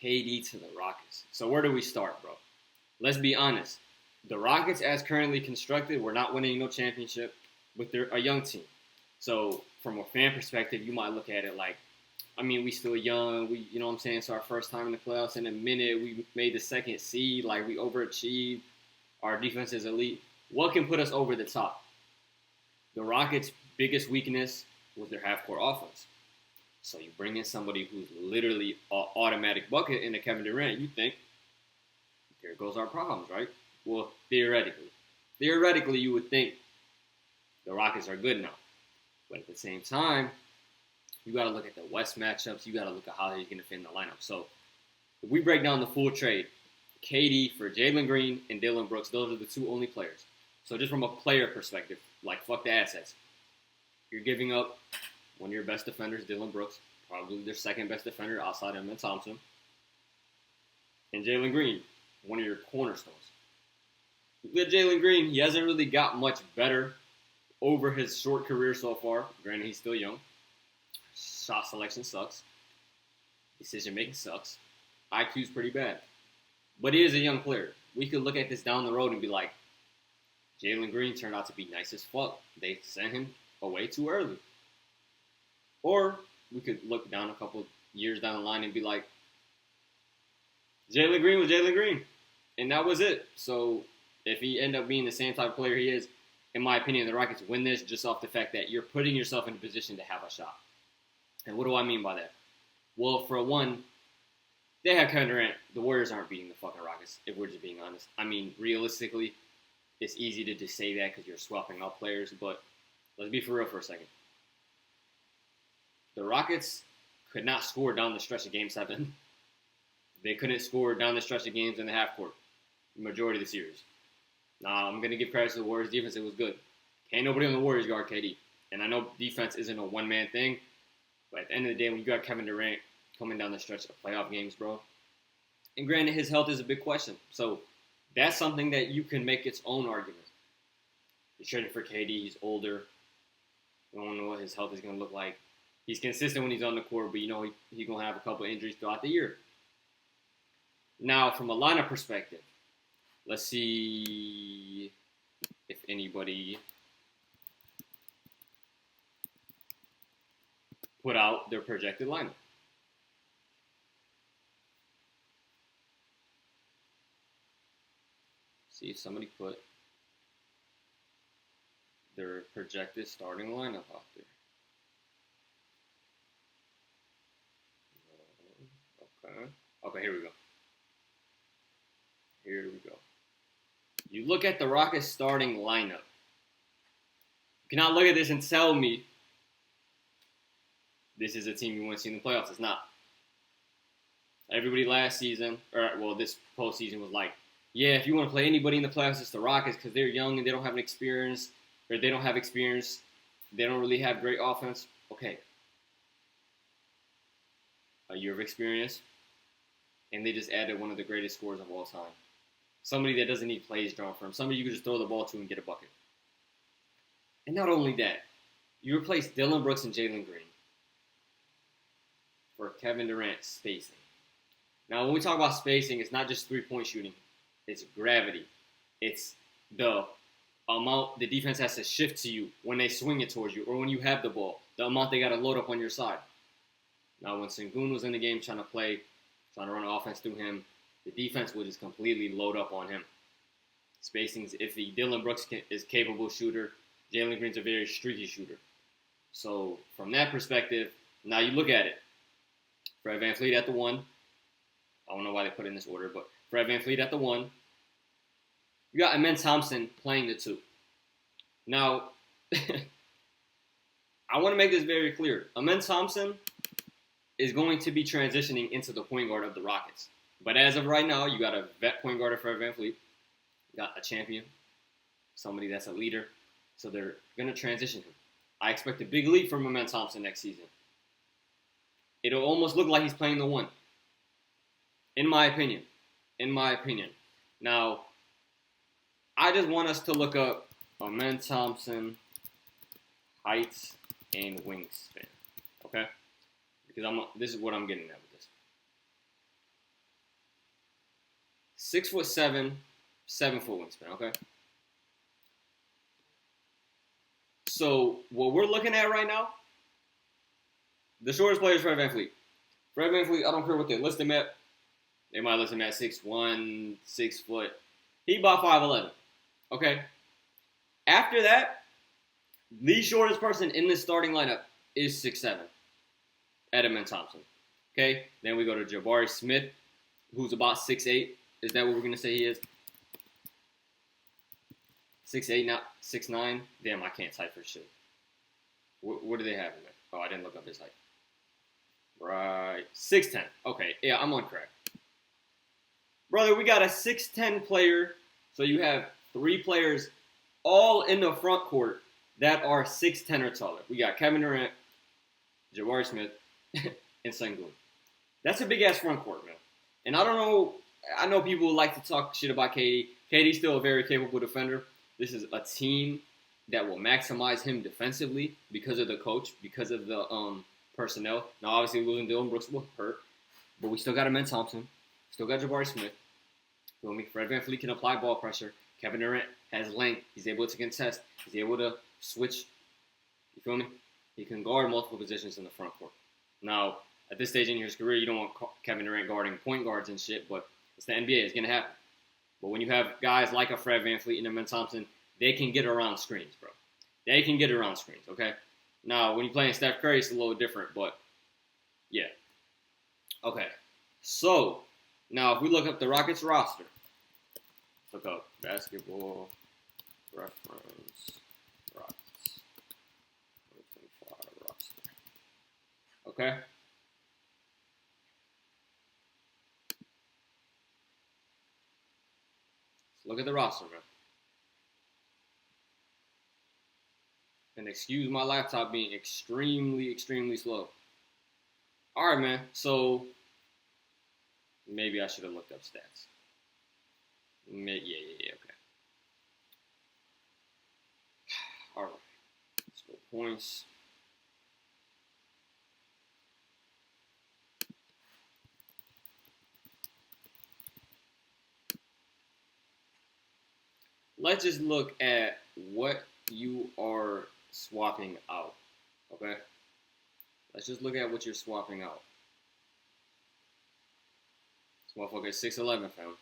KD to the Rockets. So where do we start, bro? Let's be honest. The Rockets, as currently constructed, we're not winning no championship, but they're a young team. So from a fan perspective, you might look at it like, I mean, we still young. You know what I'm saying? It's our first time in the playoffs in a minute. We made the second seed. Like, we overachieved. Our defense is elite. What can put us over the top? The Rockets' biggest weakness was their half-court offense. So you bring in somebody who's literally an automatic bucket in a Kevin Durant, you think, there goes our problems, right? Well, theoretically, you would think the Rockets are good now. But at the same time, you got to look at the West matchups. You got to look at how he's going to fit in the lineup. So if we break down the full trade, KD for Jalen Green and Dillon Brooks, those are the two only players. So just from a player perspective, like, fuck the assets. You're giving up one of your best defenders, Dillon Brooks, probably their second best defender outside of Thompson, and Jalen Green, one of your cornerstones. With Jalen Green, he hasn't really got much better over his short career so far. Granted, he's still young. Shot selection sucks. Decision making sucks. IQ's pretty bad. But he is a young player. We could look at this down the road and be like, Jalen Green turned out to be nice as fuck. They sent him away too early. Or we could look down a couple years down the line and be like, Jalen Green was Jalen Green. And that was it. So if he ended up being the same type of player he is, in my opinion, the Rockets win this just off the fact that you're putting yourself in a position to have a shot. And what do I mean by that? Well, for one, they have Kevin Durant. The Warriors aren't beating the fucking Rockets, if we're just being honest. I mean, realistically, it's easy to just say that because you're swapping out players, but let's be for real for a second. The Rockets could not score down the stretch of Game 7. They couldn't score down the stretch of games in the half court, the majority of the series. Now, I'm going to give credit to the Warriors' defense. It was good. Can't nobody on the Warriors guard KD. And I know defense isn't a one-man thing, but at the end of the day, when you got Kevin Durant coming down the stretch of playoff games, bro, and granted, his health is a big question. So that's something that you can make its own argument. You're trading for KD. He's older. You don't know what his health is going to look like. He's consistent when he's on the court, but you know he's going to have a couple of injuries throughout the year. Now, from a lineup perspective, let's see if anybody put out their projected lineup. See if somebody put their projected starting lineup out there. Okay, here we go. You look at the Rockets starting lineup. You cannot look at this and tell me this is a team you want to see in the playoffs. It's not. Everybody last season, this postseason was like, yeah, if you want to play anybody in the playoffs, it's the Rockets because they're young and they don't have experience. They don't really have great offense. Okay. A year of experience, and they just added one of the greatest scorers of all time. Somebody that doesn't need plays drawn from. Somebody you can just throw the ball to and get a bucket. And not only that, you replace Dillon Brooks and Jalen Green for Kevin Durant spacing. Now, when we talk about spacing, it's not just three-point shooting. It's gravity. It's the amount the defense has to shift to you when they swing it towards you or when you have the ball, the amount they got to load up on your side. Now, when Sengun was in the game trying to run offense through him, the defense would just completely load up on him. Spacing's iffy. Dillon Brooks is a capable shooter. Jalen Green's a very streaky shooter. So, from that perspective, now you look at it. Fred VanVleet at the 1. I don't know why they put it in this order, but Fred VanVleet at the 1. You got Amen Thompson playing the 2. Now, I want to make this very clear. Amen Thompson is going to be transitioning into the point guard of the Rockets. But as of right now, you got a vet point guard for Fred VanVleet. You got a champion, somebody that's a leader. So they're going to transition him. I expect a big leap from Amen Thompson next season. It'll almost look like he's playing the 1. In my opinion. Now, I just want us to look up Amen Thompson height and wingspan. Okay? Because this is what I'm getting at with this. 6'7", 7-foot wingspan. Okay. So what we're looking at right now, the shortest player is Fred VanVleet. Fred VanVleet, I don't care what they list him at. They might list him at 6'1", 6 foot. He about 5'11". Okay. After that, the shortest person in this starting lineup is 6'7", Edmund Thompson. Okay. Then we go to Jabari Smith, who's about 6'8". Is that what we're gonna say he is? 6'8", not 6'9". Damn, I can't type for shit. What do they have in there? Oh, I didn't look up his height. Right, 6'10". Okay, yeah, I'm on correct. Brother, we got a 6'10" player. So you have 3 players all in the front court that are 6'10" or taller. We got Kevin Durant, Jabari Smith, and Sengun. That's a big-ass front court, man. And I don't know, I know people like to talk shit about KD. KD's still a very capable defender. This is a team that will maximize him defensively because of the coach, because of the personnel. Now, obviously, losing Dylan Brooks will hurt, but we still got Amen Thompson, still got Jabari Smith. You know me? Fred VanVleet can apply ball pressure. Kevin Durant has length. He's able to contest. He's able to switch. You feel me? He can guard multiple positions in the front court. Now, at this stage in his career, you don't want Kevin Durant guarding point guards and shit, but it's the NBA. It's going to happen. But when you have guys like a Fred VanVleet and Amen Thompson, they can get around screens, bro. They can get around screens, okay? Now, when you're playing Steph Curry, it's a little different, but yeah. Okay. So, now if we look up the Rockets roster, look up basketball reference Rockets 2025 roster. Okay? So look at the roster, man. And excuse my laptop being extremely, extremely slow. All right, man. So maybe I should have looked up stats. Yeah, okay. All right. Let's go points. Let's just look at what you are swapping out. Okay? Let's just look at what you're swapping out. This motherfucker is 6'11", fam.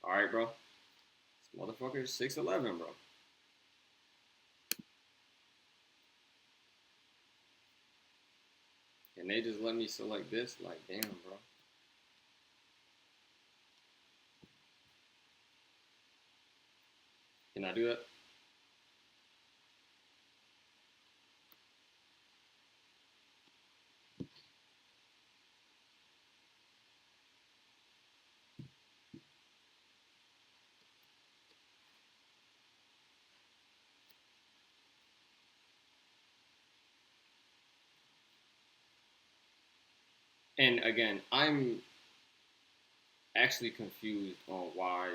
Alright, bro. This motherfucker is 6'11", bro. And they just let me select this? Like, damn, bro. Can I do that? And again, I'm actually confused on why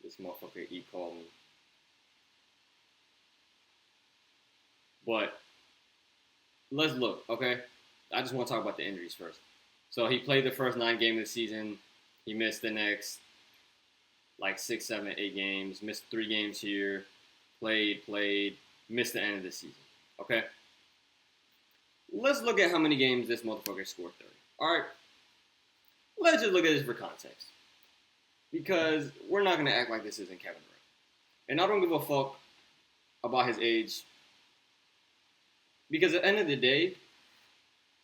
this motherfucker called me. But let's look, okay? I just want to talk about the injuries first. So he played the first 9 games of the season. He missed the next like 6, 7, 8 games. Missed 3 games here. Played. Missed the end of the season. Okay? Let's look at how many games this motherfucker scored 30. Alright? Let's just look at this for context. Because we're not going to act like this isn't Kevin Durant. And I don't give a fuck about his age. Because at the end of the day,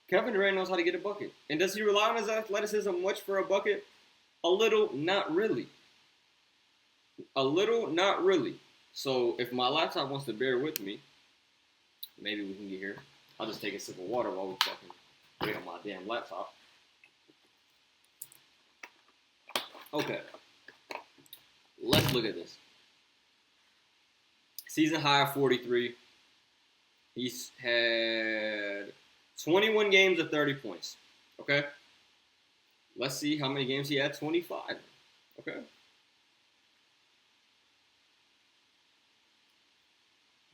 Kevin Durant knows how to get a bucket. And does he rely on his athleticism much for a bucket? A little, not really. A little, not really. So if my laptop wants to bear with me, maybe we can get here. I'll just take a sip of water while we fucking wait on my damn laptop. Okay. Let's look at this. Season high of 43. He's had 21 games of 30 points. Okay? Let's see how many games he had. 25. Okay?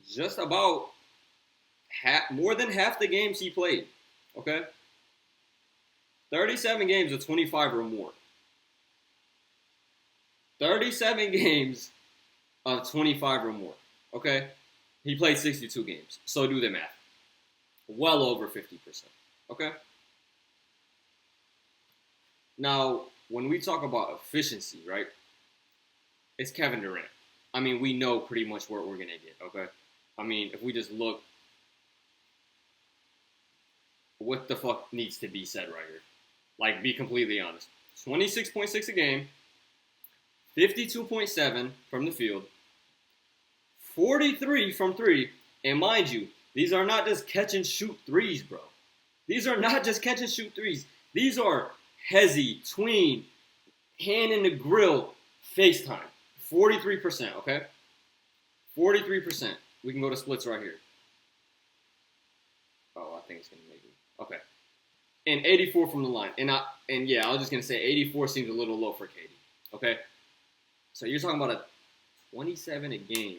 Just about more than half the games he played. Okay? 37 games of 25 or more. 37 games of 25 or more. Okay? He played 62 games. So do the math. Well over 50%. Okay? Now, when we talk about efficiency, right? It's Kevin Durant. I mean, we know pretty much what we're going to get, okay? I mean, if we just look, what the fuck needs to be said right here? Like, be completely honest. 26.6 a game, 52.7 from the field, 43 from three, and mind you, these are not just catch and shoot threes, bro. These are not just catch and shoot threes. These are hezzy, tween, hand in the grill, FaceTime. 43%, okay? 43%. We can go to splits right here. Oh, I think it's going to make it. Okay. And 84 from the line. And yeah, I was just going to say 84 seems a little low for KD. Okay? So you're talking about a 27 a game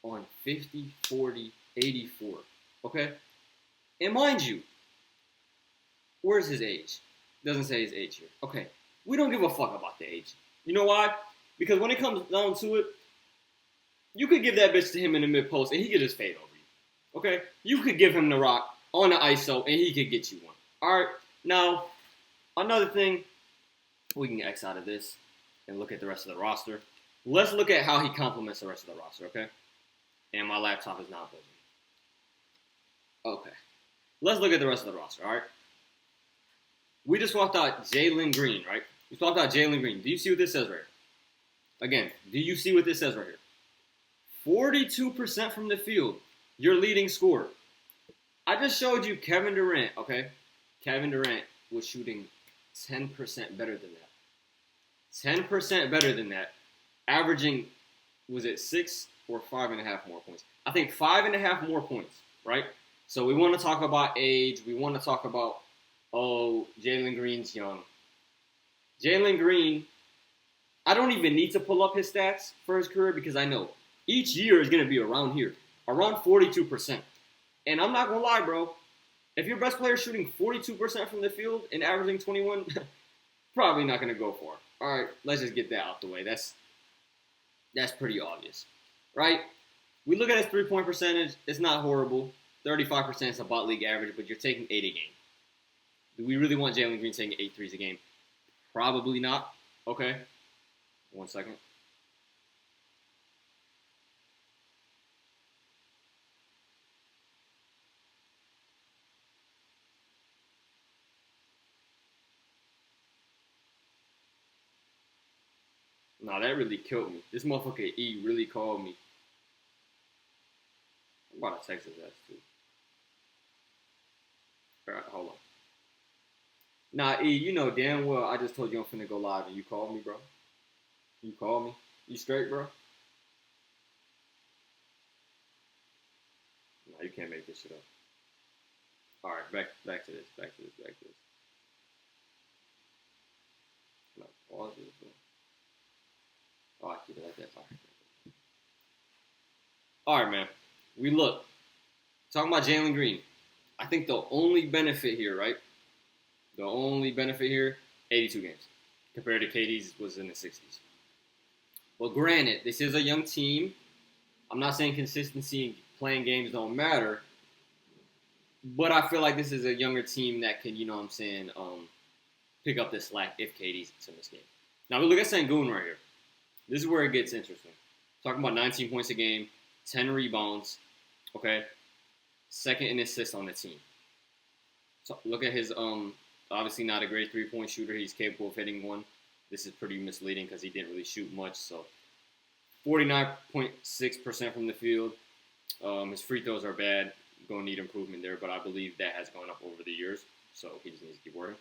on 50, 40, 84. Okay? And mind you, where's his age? Doesn't say his age here. Okay. We don't give a fuck about the age. You know why? Because when it comes down to it, you could give that bitch to him in the mid post and he could just fade over you. Okay? You could give him the rock on the ISO and he could get you one. Alright, now, another thing, we can X out of this and look at the rest of the roster. Let's look at how he complements the rest of the roster, okay? And my laptop is not buzzing. Okay. Let's look at the rest of the roster, alright? We just swapped out Jalen Green, right? We swapped out Jalen Green. Do you see what this says right here? Again, do you see what this says right here? 42% from the field, your leading scorer. I just showed you Kevin Durant, okay? Kevin Durant was shooting 10% better than that. 10% better than that. Averaging, was it 6 or 5.5 more points? I think 5.5 more points, right? So we want to talk about age. We want to talk about, oh, Jalen Green's young. Jalen Green, I don't even need to pull up his stats for his career because I know each year is going to be around here, around 42%. And I'm not going to lie, bro. If your best player is shooting 42% from the field and averaging 21, probably not going to go far. All right, let's just get that out the way. That's pretty obvious, right? We look at his three-point percentage. It's not horrible. 35% is about league average, but you're taking 8 a game. Do we really want Jalen Green taking 8 threes a game? Probably not. Okay. 1 second. Nah, that really killed me. This motherfucker E really called me. I'm about to text his ass too. Alright, hold on. Nah, E, you know damn well I just told you I'm finna go live and you called me, bro. You called me. You straight, bro? Nah, you can't make this shit up. Alright, back to this. No, pause this, bro. Oh, I keep it like that. All right, man. We look. Talking about Jalen Green. I think the only benefit here, right? The only benefit here, 82 games. Compared to KD's was in the 60s. Well, granted, this is a young team. I'm not saying consistency and playing games don't matter. But I feel like this is a younger team that can, you know what I'm saying, pick up the slack if KD's in this game. Now, we look at Sengun right here. This is where it gets interesting. Talking about 19 points a game, 10 rebounds, okay? Second in assists on the team. So look at his, obviously not a great three-point shooter. He's capable of hitting one. This is pretty misleading because he didn't really shoot much. So 49.6% from the field. His free throws are bad. Going to need improvement there, but I believe that has gone up over the years. So he just needs to keep working.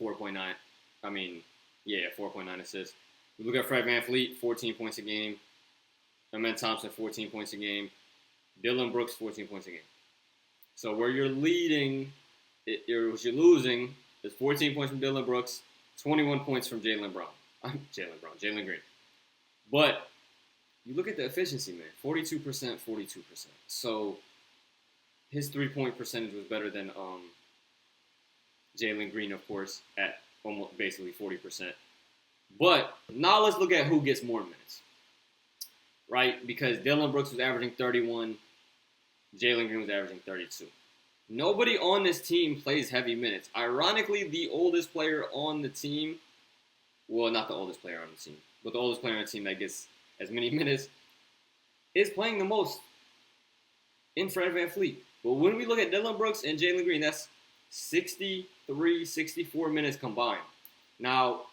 4.9 assists. We look at Fred VanVleet, 14 points a game. Amen Thompson, 14 points a game. Dylan Brooks, 14 points a game. So where you're leading, what you're losing is 14 points from Dylan Brooks, 21 points from Jalen Green. But you look at the efficiency, man, 42%, 42%. So his three-point percentage was better than Jalen Green, of course, at almost basically 40%. But now let's look at who gets more minutes, right? Because Dylan Brooks was averaging 31, Jalen Green was averaging 32. Nobody on this team plays heavy minutes. Ironically, the oldest player on the team, well, not the oldest player on the team, but the oldest player on the team that gets as many minutes is playing the most in Fred VanVleet. But when we look at Dylan Brooks and Jalen Green, that's 63, 64 minutes combined. Now,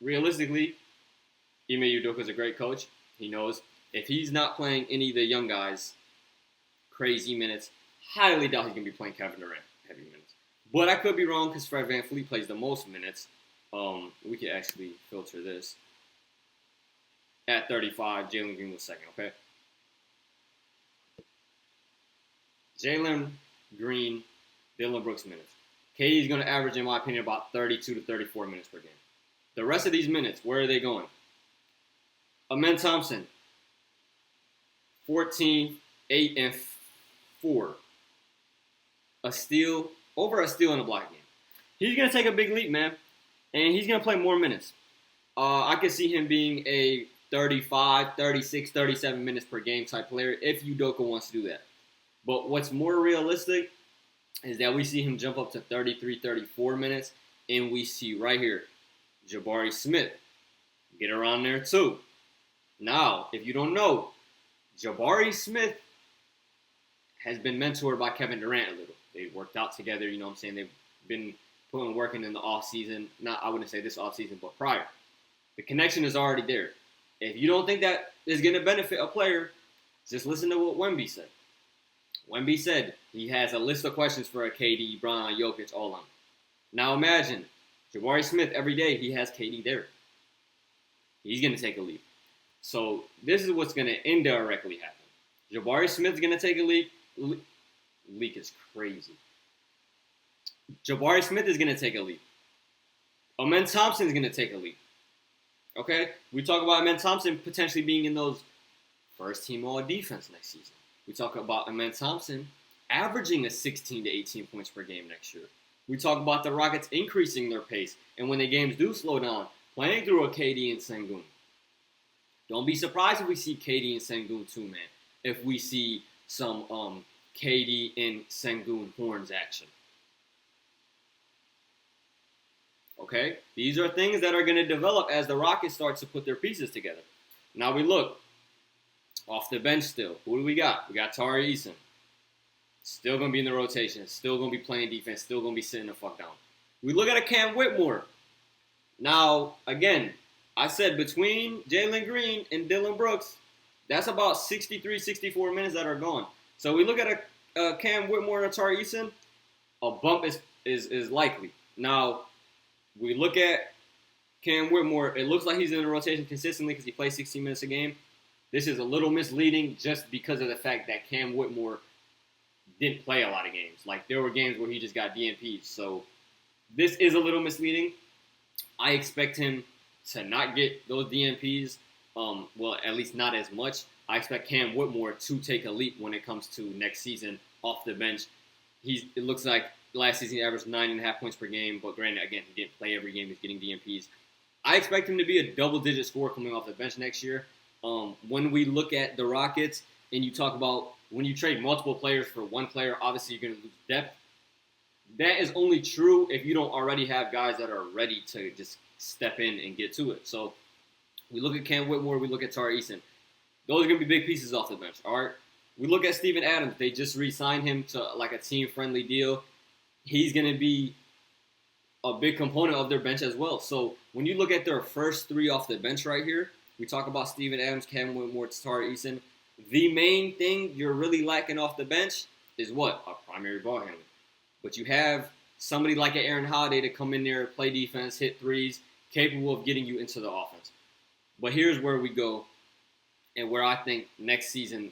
realistically, Ime Udoka is a great coach. He knows if he's not playing any of the young guys crazy minutes, highly doubt he's going to be playing Kevin Durant heavy minutes. But I could be wrong because Fred VanVleet plays the most minutes. We could actually filter this. At 35, Jalen Green was second, okay? Jalen Green, Dylan Brooks minutes. KD's going to average, in my opinion, about 32 to 34 minutes per game. The rest of these minutes, where are they going? Amen Thompson, 14, 8, and 4. A steal, over a steal in a block game. He's going to take a big leap, man. And he's going to play more minutes. I could see him being a 35, 36, 37 minutes per game type player if Udoka wants to do that. But what's more realistic is that we see him jump up to 33, 34 minutes. And we see right here, Jabari Smith get around there too. Now, if you don't know, Jabari Smith has been mentored by Kevin Durant a little. They've worked out together, you know what I'm saying? They've been working in the offseason. Not, I wouldn't say this offseason, but prior. The connection is already there. If you don't think that is going to benefit a player, just listen to what Wemby said. Wemby said he has a list of questions for a KD, Bron, Jokic, all on. Now imagine, Jabari Smith, every day he has KD there. He's going to take a leap. So this is what's going to indirectly happen. Jabari Smith's going to take a leap. Leak is crazy. Jabari Smith is going to take a leap. Amen Thompson is going to take a leap. Okay? We talk about Amen Thompson potentially being in those first-team all-defense next season. We talk about Amen Thompson averaging a 16 to 18 points per game next year. We talk about the Rockets increasing their pace, and when the games do slow down, playing through a KD and Sengun. Don't be surprised if we see KD and Sengun too, man. If we see some KD and Sengun horns action. Okay? These are things that are going to develop as the Rockets start to put their pieces together. Now we look. Off the bench still. Who do we got? We got Tari Eason. Still going to be in the rotation. Still going to be playing defense. Still going to be sitting the fuck down. We look at a Cam Whitmore. Now, again, I said between Jalen Green and Dylan Brooks, that's about 63, 64 minutes that are gone. So we look at a Cam Whitmore and a Tari Eason, a bump is likely. Now, we look at Cam Whitmore. It looks like he's in the rotation consistently because he plays 16 minutes a game. This is a little misleading just because of the fact that Cam Whitmore didn't play a lot of games. Like, there were games where he just got DNPs. So this is a little misleading. I expect him to not get those DNPs. Well, at least not as much. I expect Cam Whitmore to take a leap when it comes to next season off the bench. It looks like last season he averaged 9.5 points per game. But granted, again, he didn't play every game. He's getting DNPs. I expect him to be a double-digit scorer coming off the bench next year. When we look at the Rockets and you talk about when you trade multiple players for one player, obviously you're going to lose depth. That is only true if you don't already have guys that are ready to just step in and get to it. So we look at Cam Whitmore, we look at Tari Eason. Those are going to be big pieces off the bench, all right? We look at Steven Adams. They just re-signed him to like a team-friendly deal. He's going to be a big component of their bench as well. So when you look at their first three off the bench right here, we talk about Steven Adams, Cam Whitmore, Tari Eason. The main thing you're really lacking off the bench is what? A primary ball handler. But you have somebody like an Aaron Holiday to come in there, play defense, hit threes, capable of getting you into the offense. But here's where we go and where I think next season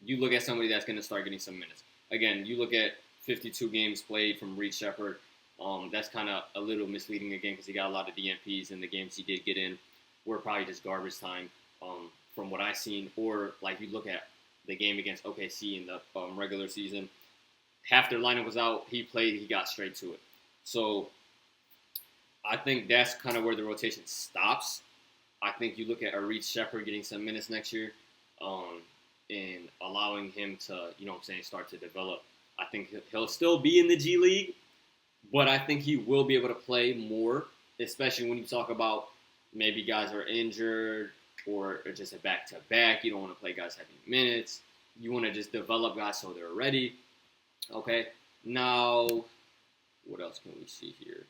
you look at somebody that's going to start getting some minutes. Again, you look at 52 games played from Reed Shepherd. That's kind of a little misleading again because he got a lot of DNPs in the games he did get in. Were probably just garbage time from what I've seen. Or like you look at the game against OKC in the regular season, half their lineup was out. He played. He got straight to it. So I think that's kind of where the rotation stops. I think you look at Areed Shepherd getting some minutes next year, um, and allowing him to, start to develop. I think he'll still be in the G League, but I think he will be able to play more, especially when you talk about maybe guys are injured or just a back to back. You don't want to play guys heavy minutes. You want to just develop guys so they're ready. Okay. Now, what else can we see here?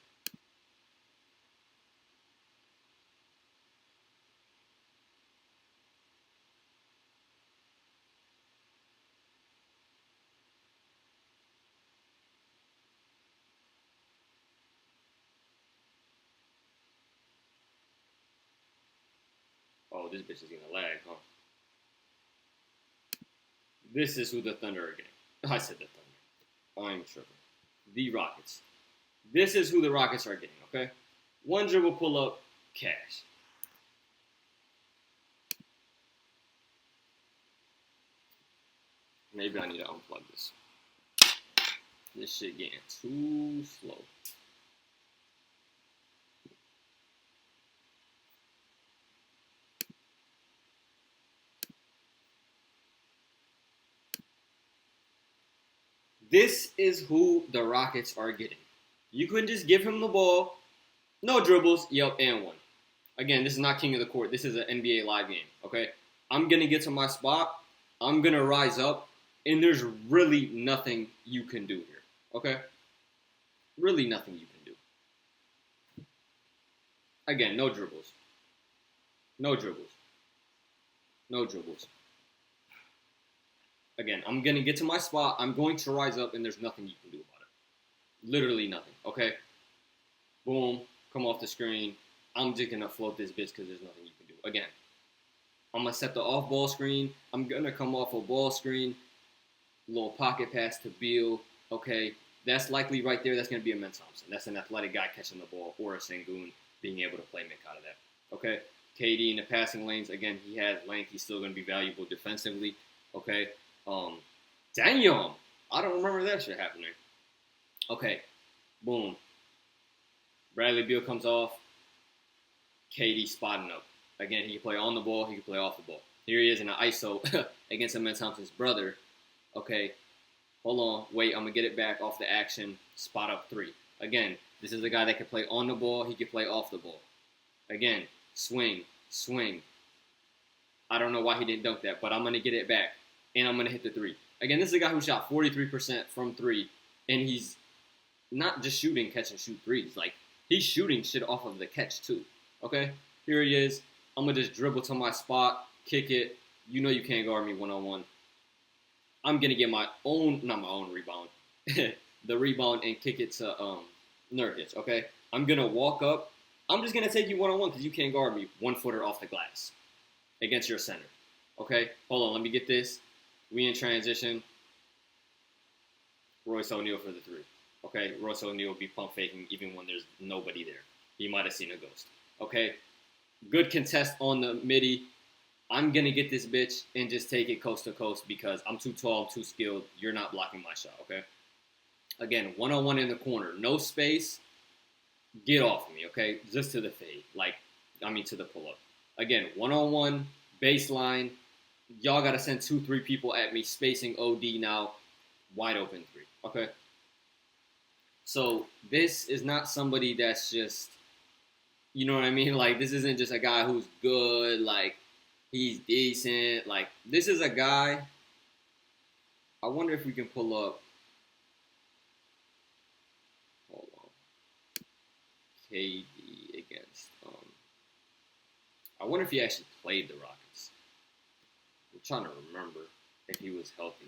Oh, this bitch is gonna lag, huh? This is who the Thunder are getting. I said the Thunder. I'm tripping. The Rockets. This is who the Rockets are getting, okay? One dribble pull up, cash. Maybe I need to unplug this. This shit getting too slow. This is who the Rockets are getting. You couldn't just give him the ball. No dribbles. Yep, and one. Again, this is not king of the court. This is an NBA live game, okay? I'm going to get to my spot. I'm going to rise up. And there's really nothing you can do here, okay? Really nothing you can do. Again, no dribbles. No dribbles. No dribbles. Again, I'm going to get to my spot. I'm going to rise up, and there's nothing you can do about it. Literally nothing, okay? Boom. Come off the screen. I'm just going to float this bitch because there's nothing you can do. Again, I'm going to set the off-ball screen. I'm going to come off a ball screen. Little pocket pass to Beal. Okay, that's likely right there. That's going to be a Ben Thompson. That's an athletic guy catching the ball, or a Sengun being able to play make out of that. Okay, KD in the passing lanes. Again, he has length. He's still going to be valuable defensively. Okay, damn, I don't remember that shit happening. Okay, boom. Bradley Beal comes off. KD spotting up. Again, he can play on the ball. He can play off the ball. Here he is in an ISO against Ben Thompson's brother. Okay, hold on, wait, I'm going to get it back off the action, spot up three. Again, this is a guy that can play on the ball, he can play off the ball. Again, swing, swing. I don't know why he didn't dunk that, but I'm going to get it back, and I'm going to hit the three. Again, this is a guy who shot 43% from three, and he's not just shooting, catch and shoot threes. Like, he's shooting shit off of the catch, too. Okay, here he is. I'm going to just dribble to my spot, kick it. You know you can't guard me one-on-one. I'm going to get my own, not my own rebound, the rebound and kick it to Nurkic, okay? I'm going to walk up. I'm just going to take you one-on-one because you can't guard me 1 footer off the glass against your center, okay? Hold on, let me get this. We in transition. Royce O'Neal for the three, okay? Royce O'Neal will be pump faking even when there's nobody there. He might have seen a ghost, okay? Good contest on the midi. I'm going to get this bitch and just take it coast to coast because I'm too tall, I'm too skilled. You're not blocking my shot, okay? Again, one-on-one in the corner. No space. Get off of me, okay? Just to the fade. To the pull-up. Again, one-on-one, baseline. Y'all got to send 2-3 people at me, spacing OD now. Wide open three, okay? So this is not somebody that's just, you know what I mean? Like, this isn't just a guy who's good, like, he's decent. Like, this is a guy. I wonder if we can pull up. Hold on. KD against. I wonder if he actually played the Rockets. I'm trying to remember if he was healthy.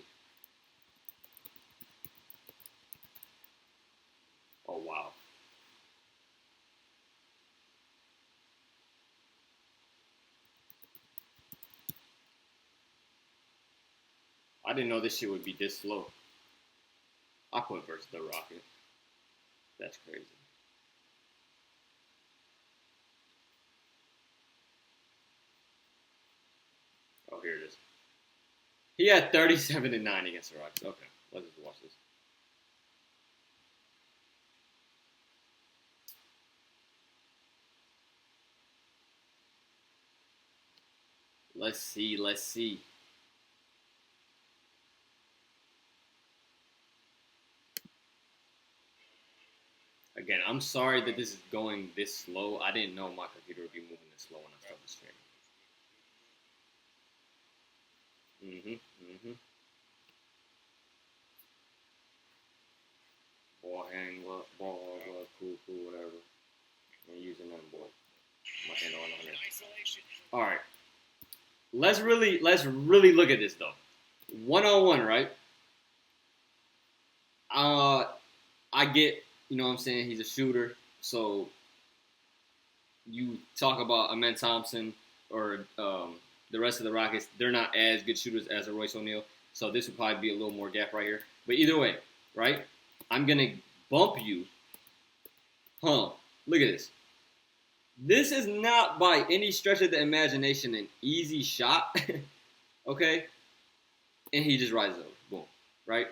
Oh, wow. I didn't know this shit would be this slow. I put versus the Rocket. That's crazy. Oh, here it is. He had 37-9 against the Rockets. Okay, let's just watch this. Let's see. Let's see. Again, I'm sorry that this is going this slow. I didn't know my computer would be moving this slow when I started the stream. Ball hang, ball, cool, whatever. I'm using them, boy. My hand on it. All right. Let's really look at this though. 1-on-1, right? I get, you know what I'm saying, he's a shooter. So you talk about Amen Thompson or the rest of the Rockets, they're not as good shooters as a Royce O'Neal. So this would probably be a little more gap right here. But either way, right? I'm going to bump you. Look at this. This is not by any stretch of the imagination an easy shot. Okay? And he just rises over. Boom. Right?